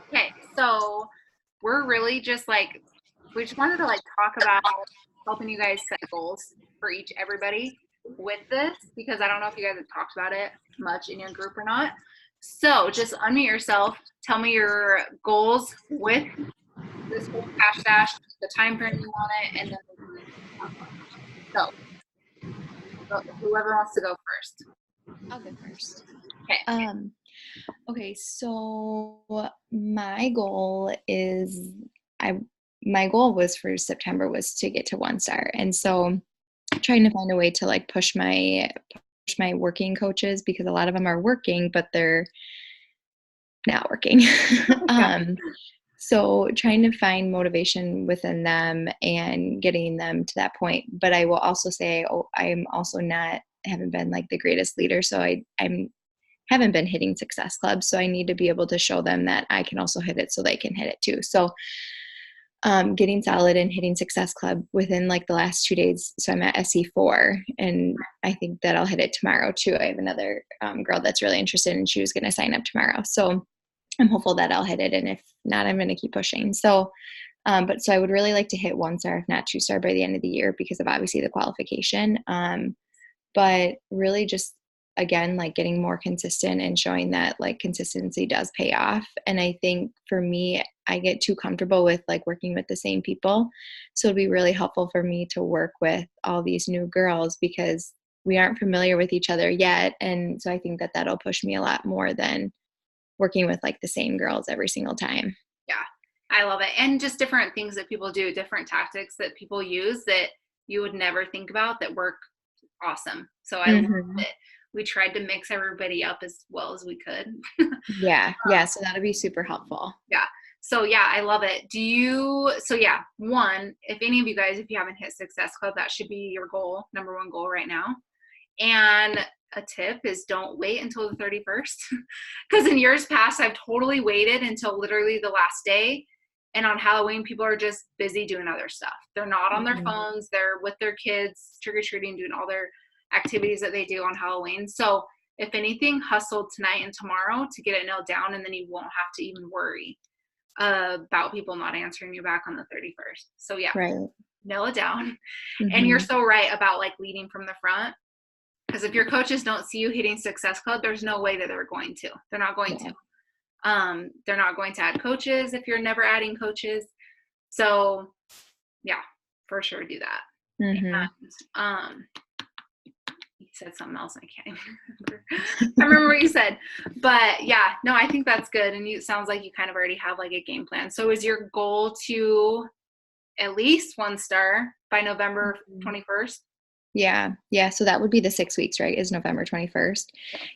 Okay, so we're really just like we just wanted to like talk about helping you guys set goals for everybody with this because I don't know if you guys have talked about it much in your group or not. So just unmute yourself, tell me your goals with this whole cash dash, the time frame you want it, and then so whoever wants to go first. I'll go first. Okay. Okay, so my goal is my goal was for September was to get to 1 star. And so trying to find a way to like push my working coaches because a lot of them are working, but they're not working. Yeah. So trying to find motivation within them and getting them to that point. But I will also say, I'm also haven't been like the greatest leader. So I'm haven't been hitting Success Club. So I need to be able to show them that I can also hit it so they can hit it too. So getting solid and hitting Success Club within like the last 2 days. So I'm at SE4 and I think that I'll hit it tomorrow too. I have another girl that's really interested and she was going to sign up tomorrow. So I'm hopeful that I'll hit it. And if not, I'm going to keep pushing. So, so I would really like to hit 1 star, if not 2 star by the end of the year because of obviously the qualification. But really just, again, like getting more consistent and showing that like consistency does pay off. And I think for me, I get too comfortable with like working with the same people. So it'd be really helpful for me to work with all these new girls because we aren't familiar with each other yet. And so I think that that'll push me a lot more than working with like the same girls every single time. Yeah, I love it. And just different things that people do, different tactics that people use that you would never think about that work awesome. So I love it. We tried to mix everybody up as well as we could. Yeah. So that'll be super helpful. Yeah. So yeah, I love it. One, if any of you guys, if you haven't hit Success Club, that should be your goal, number one goal right now. And a tip is don't wait until the 31st. Because in years past, I've totally waited until literally the last day. And on Halloween, people are just busy doing other stuff. They're not on their phones. They're with their kids, trick-or-treating, doing all their activities that they do on Halloween. So if anything, hustle tonight and tomorrow to get it nailed down, and then you won't have to even worry about people not answering you back on the 31st. So yeah, right. Nail it down. And you're so right about like leading from the front. Because if your coaches don't see you hitting Success Club, there's no way that they're going to. They're not going to. They're not going to add coaches if you're never adding coaches. So, yeah, for sure do that. And, you said something else. I can't even remember. I remember what you said. But, yeah, no, I think that's good. And it sounds like you kind of already have like a game plan. So is your goal to at least 1 star by November 21st? Yeah. So that would be the 6 weeks, right? Is November 21st.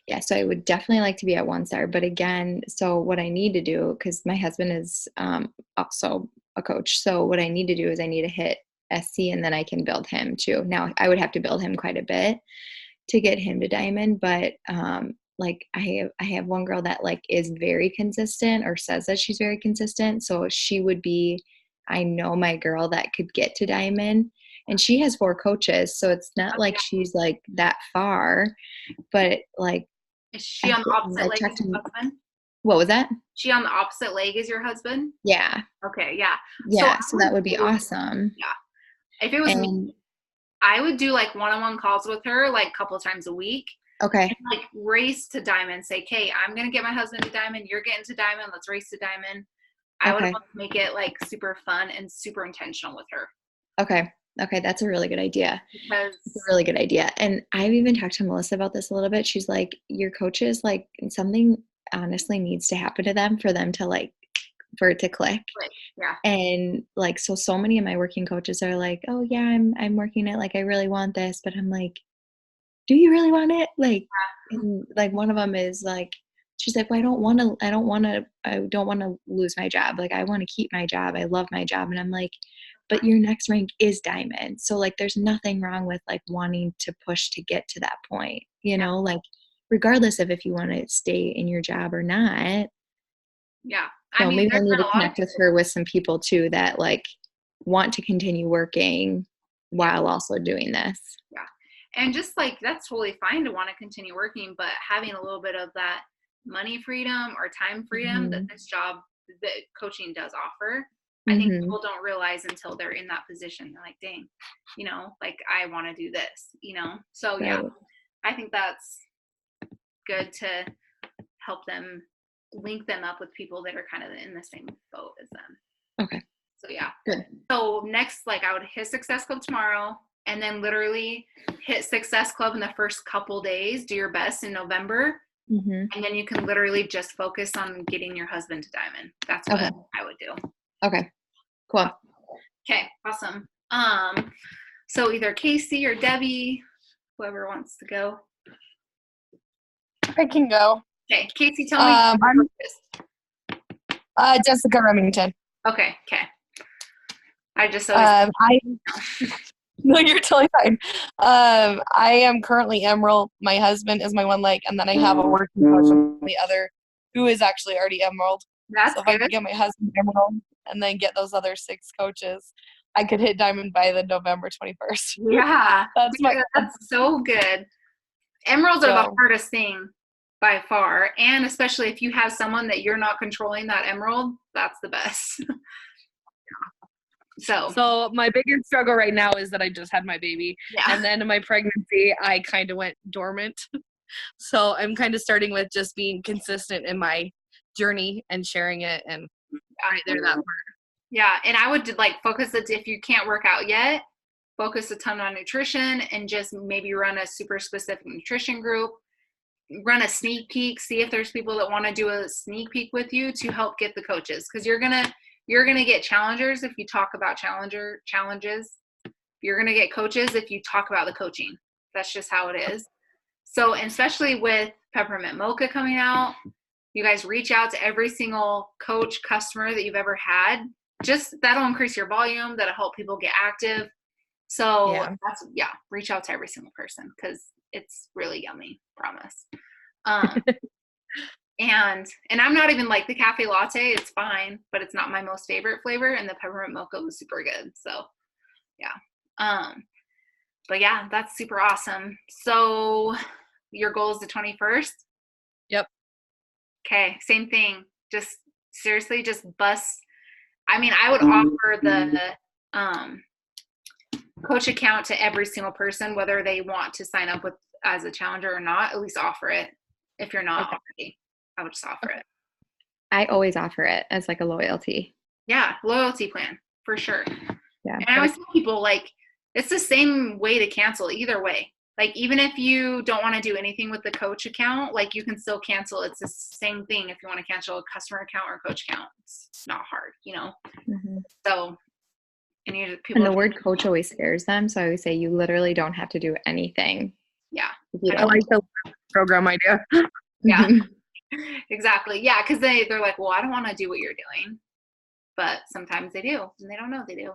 Yeah. So I would definitely like to be at 1 star. But again, so what I need to do, because my husband is also a coach. So what I need to do is I need to hit SC and then I can build him too. Now I would have to build him quite a bit to get him to diamond. But like I have one girl that like is very consistent or says that she's very consistent. So she would be, I know, my girl that could get to diamond. And she has 4 coaches, so it's not like she's like that far, but like. Is she on the opposite leg as your husband? What was that? She on the opposite leg as your husband? Yeah. Okay, yeah. Yeah, so that would be awesome. Yeah. If it was me, I would do like one-on-one calls with her like a couple of times a week. Okay. And, like race to diamond, say, okay, I'm going to get my husband to diamond, you're getting to diamond, let's race to diamond. I would make it like super fun and super intentional with her. Okay, that's a really good idea. It's a really good idea. And I've even talked to Melissa about this a little bit. She's like, your coaches, like something honestly needs to happen to them for them to like, for it to click. Yeah. And like, so many of my working coaches are like, oh yeah, I'm working it. Like, I really want this, but I'm like, do you really want it? Like, and like one of them is like, she's like, well, I don't want to lose my job. Like, I want to keep my job. I love my job. And I'm like, but your next rank is diamond. So like, there's nothing wrong with like wanting to push to get to that point, you know, like regardless of if you want to stay in your job or not. Yeah. So maybe I need to connect with her with some people too, that like want to continue working while also doing this. Yeah. And just like, that's totally fine to want to continue working, but having a little bit of that money freedom or time freedom that that coaching does offer. I think Mm-hmm. people don't realize until they're in that position. They're like, dang, like I want to do this, So yeah, Right. I think that's good to help them link them up with people that are kind of in the same boat as them. Okay. So yeah. Good. So next, like I would hit Success Club tomorrow and then literally hit Success Club in the first couple days, do your best in November. Mm-hmm. And then you can literally just focus on getting your husband to Diamond. That's what I would do. Okay. Cool. Okay. Awesome. So either Casey or Debbie, whoever wants to go. I can go. Okay. Casey, tell me. I'm Jessica Remington. Okay. I just always. No, you're totally fine. I am currently Emerald. My husband is my one leg, and then I have a working coach on the other, who is actually already Emerald. That's so if good. I could get my husband Emerald and then get those other 6 coaches, I could hit Diamond by the November 21st. Yeah, that's so good. Emeralds are the hardest thing by far, and especially if you have someone that you're not controlling that emerald, that's the best. So my biggest struggle right now is that I just had my baby, and then in my pregnancy I kind of went dormant. So I'm kind of starting with just being consistent in my journey and sharing it, and right there that part. Yeah, and I would focus it if you can't work out yet, focus a ton on nutrition and just maybe run a super specific nutrition group, run a sneak peek, see if there's people that want to do a sneak peek with you to help get the coaches, because you're gonna get challengers if you talk about challenges. You're gonna get coaches if you talk about the coaching. That's just how it is. So, and especially with Peppermint Mocha coming out, you guys reach out to every single coach customer that you've ever had. Just that'll increase your volume. That'll help people get active. So reach out to every single person because it's really yummy. Promise. And I'm not even like the cafe latte. It's fine, but it's not my most favorite flavor. And the peppermint mocha was super good. So yeah. But yeah, that's super awesome. So your goal is the 21st? Yep. Okay. Same thing. Just seriously, just bust. I mean, I would offer the coach account to every single person, whether they want to sign up with as a challenger or not. At least offer it. If you're not already, I would just offer it. I always offer it as like a loyalty. Yeah, loyalty plan for sure. Yeah. And I always tell people it's the same way to cancel either way. Even if you don't want to do anything with the coach account, you can still cancel. It's the same thing if you want to cancel a customer account or a coach account. It's not hard, Mm-hmm. So, and the word coach always scares them. So I always say you literally don't have to do anything. Yeah. I like the program idea. Yeah, exactly. Yeah, because they're like, well, I don't want to do what you're doing. But sometimes they do, and they don't know they do.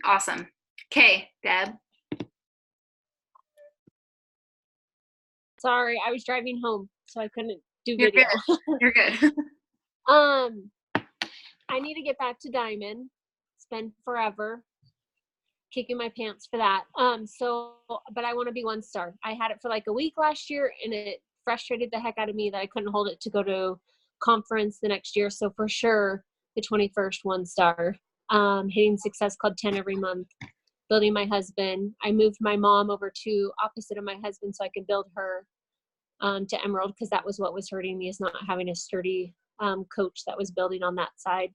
Awesome. Okay, Deb. Sorry, I was driving home, so I couldn't do video. You're good. I need to get back to Diamond. It's been forever. Kicking my pants for that. But I want to be 1 star. I had it for a week last year, and it frustrated the heck out of me that I couldn't hold it to go to conference the next year. So for sure, the 21st 1 star. Hitting Success Club 10 every month. Building my husband. I moved my mom over to opposite of my husband so I could build her to Emerald, because that was what was hurting me, is not having a sturdy coach that was building on that side.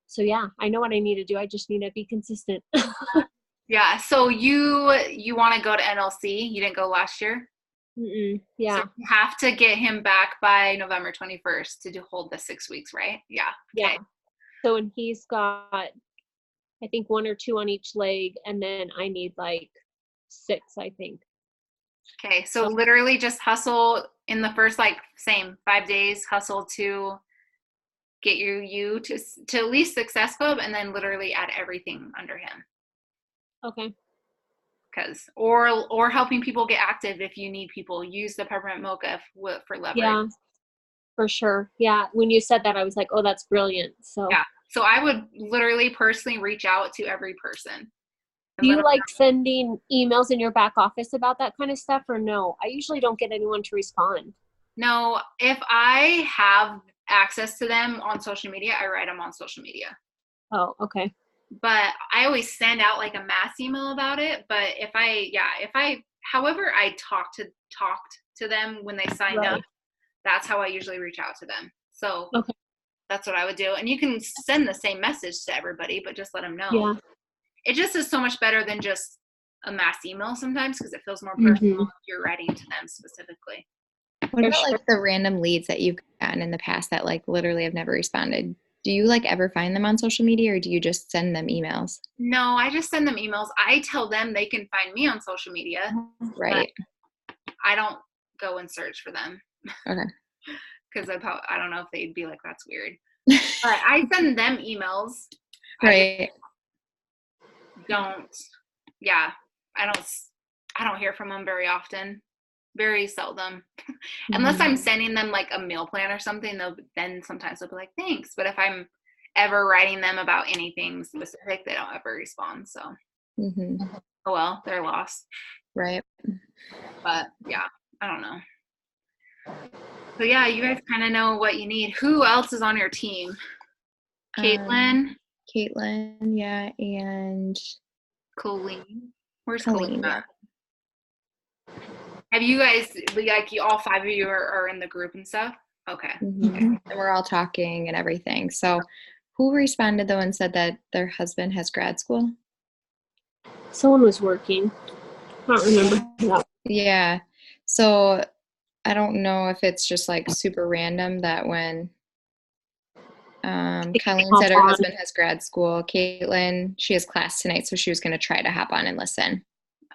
So yeah, I know what I need to do. I just need to be consistent. Yeah. So you want to go to NLC? You didn't go last year? Yeah. So you have to get him back by November 21st to hold the 6 weeks, right? Yeah. Okay. Yeah. So when he's got, I think 1 or 2 on each leg, and then I need 6, I think. Okay. So literally just hustle in the first 5 days, hustle to get you to at least Success Club, and then literally add everything under him. Okay. Or helping people get active. If you need people, use the peppermint mocha for leverage. Yeah, for sure. Yeah. When you said that, I was like, oh, that's brilliant. So yeah. So I would literally personally reach out to every person. Do you like sending emails in your back office about that kind of stuff or no? I usually don't get anyone to respond. No, if I have access to them on social media, I write them on social media. Oh, okay. But I always send out like a mass email about it. But however I talked to them when they signed up, that's how I usually reach out to them. So that's what I would do. And you can send the same message to everybody, but just let them know. Yeah. It just is so much better than just a mass email sometimes because it feels more personal if you're writing to them specifically. What about like the random leads that you've gotten in the past that like literally have never responded? Do you like ever find them on social media or do you just send them emails? No, I just send them emails. I tell them they can find me on social media. Right. I don't go and search for them. Okay. Because I don't know if they'd be like, that's weird. But I send them emails. Right. I don't hear from them very often. Very seldom. Unless I'm sending them like a meal plan or something, then sometimes they'll be like, thanks. But if I'm ever writing them about anything specific, they don't ever respond. So, oh well, they're lost. Right. But yeah, I don't know. So yeah, you guys kind of know what you need. Who else is on your team? Caitlin, yeah, and Colleen. Where's Colleen? Colleen at? Have you guys, like, all 5 of you are in the group and stuff? Okay. And we're all talking and everything. So who responded though and said that their husband has grad school? Someone was working. I don't remember. Yeah. So I don't know if it's just like super random that when Colleen said her husband has grad school, Caitlin, she has class tonight, so she was going to try to hop on and listen.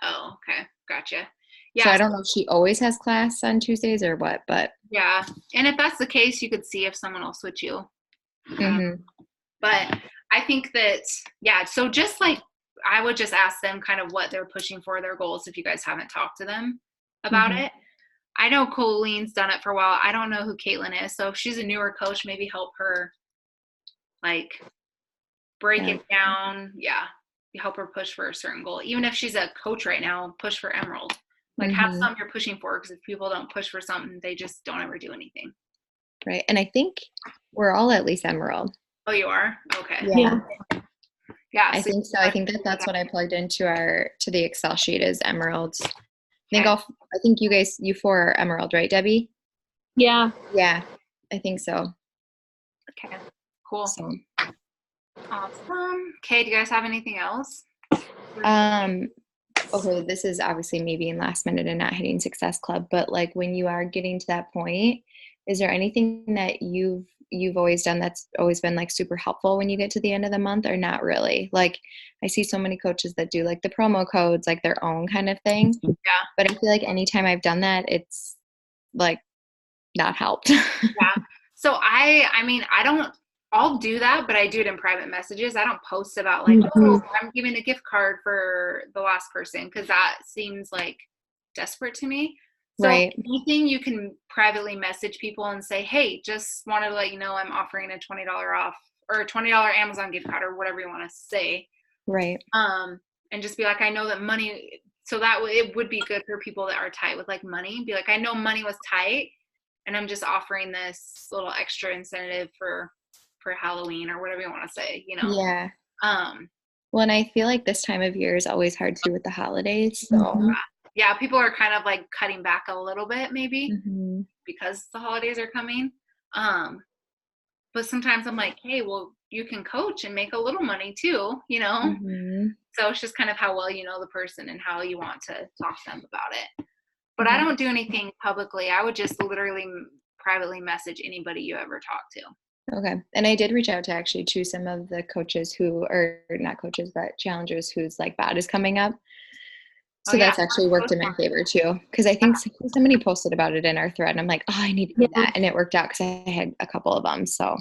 Oh, okay. Gotcha. Yeah. So I don't know if she always has class on Tuesdays or what, but. Yeah. And if that's the case, you could see if someone will switch you. But I think that, yeah, so just like, I would just ask them kind of what they're pushing for, their goals, if you guys haven't talked to them about it. I know Colleen's done it for a while. I don't know who Caitlin is. So if she's a newer coach, maybe help her like break it down. Yeah. Help her push for a certain goal. Even if she's a coach right now, push for Emerald. Like have something you're pushing for, because if people don't push for something, they just don't ever do anything. Right. And I think we're all at least Emerald. Oh, you are? Okay. Yeah. Yeah. I think so. I think that's what I plugged into to the Excel sheet is Emeralds. I think you 4 are Emerald, right, Debbie? Yeah. Yeah. I think so. Okay. Cool. So. Awesome. Okay. Do you guys have anything else? Okay, this is obviously me being last minute and not hitting Success Club, but like when you are getting to that point, is there anything that you've always done that's always been like super helpful when you get to the end of the month, or not really? Like I see so many coaches that do like the promo codes, like their own kind of thing. Yeah. But I feel like anytime I've done that, it's like not helped. Yeah. So I'll do that, but I do it in private messages. I don't post about like, oh, I'm giving a gift card for the last person, because that seems like desperate to me. So anything you can privately message people and say, hey, just wanted to let you know I'm offering a $20 off or a $20 Amazon gift card or whatever you want to say. Right. And just be like, I know that money, so that it would be good for people that are tight with like money. Be like, I know money was tight and I'm just offering this little extra incentive for Halloween or whatever you want to say, you know? Yeah. Well, and I feel like this time of year is always hard to do with the holidays. So yeah, people are kind of like cutting back a little bit maybe because the holidays are coming. But sometimes I'm like, hey, well, you can coach and make a little money too, you know? So it's just kind of how well you know the person and how you want to talk to them about it. But I don't do anything publicly. I would just literally privately message anybody you ever talk to. Okay. And I did reach out to some of the coaches or not coaches, but challengers whose like BOD is coming up. So that's actually worked in my favor too. Because I think somebody posted about it in our thread and I'm like, oh, I need to do that. And it worked out because I had a couple of them. So.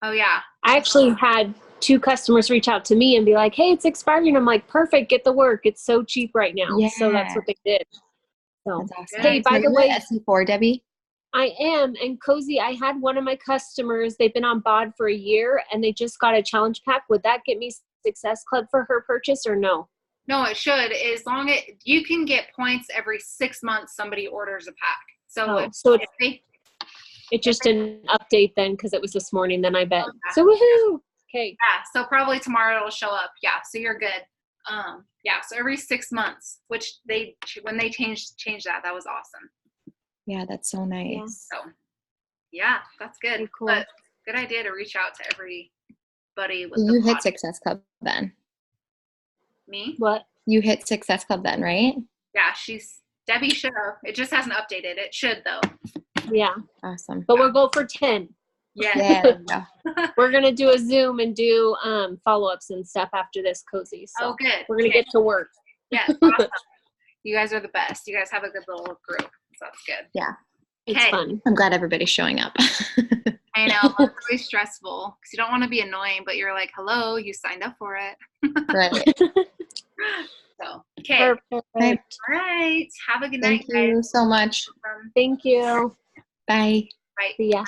Oh yeah. I actually had 2 customers reach out to me and be like, hey, it's expiring. I'm like, perfect. Get the work. It's so cheap right now. Yeah. So that's what they did. So, that's awesome. Hey, by the way, SC4, Debbie? I am. And Cozy, I had one of my customers, they've been on BOD for a year and they just got a challenge pack. Would that get me Success Club for her purchase or no? No, it should. As long as you can get points every 6 months, somebody orders a pack. So, so if they, it just didn't update then because it was this morning. Then I bet. Okay. So woohoo! Okay. yeah, so probably tomorrow it'll show up. Yeah, so you're good. Yeah, so every 6 months, which when they changed that was awesome. Yeah, that's so nice. So, yeah, that's good. Very cool. But good idea to reach out to everybody with You the hit podcast. Success Club then. Me? What? You hit Success Club then, right? Yeah, Debbie should have. It just hasn't updated. It should though. Yeah. Awesome. But we'll go for 10. Yeah. Yeah, there we go. We're gonna do a Zoom and do follow-ups and stuff after this, Cozy. So Oh, good. we're gonna get to work. Yeah, awesome. You guys are the best. You guys have a good little group. So that's good. Yeah. It's Okay. fun. I'm glad everybody's showing up. I know. It's really stressful because you don't want to be annoying, but you're like, hello, you signed up for it. Right. So, okay. Perfect. Okay. All right. Have a good Thank night, guys. you so much. Thank you. Bye. Bye. See ya.